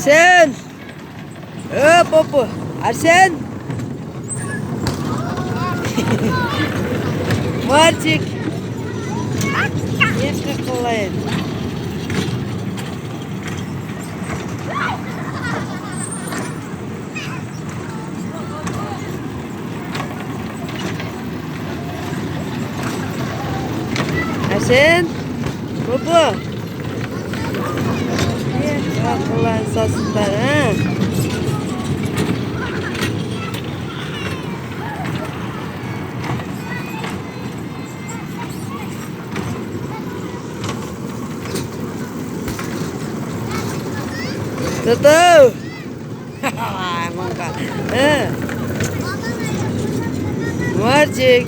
Arsen! Hop. Arsen! Мальчик! Если полает. Arsen! Bobo! Akıllan sasından ha. Từ từ. Mong cả. Mальчик.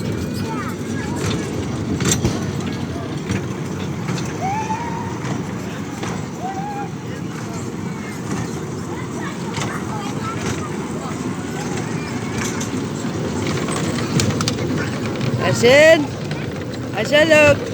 Arsen, look.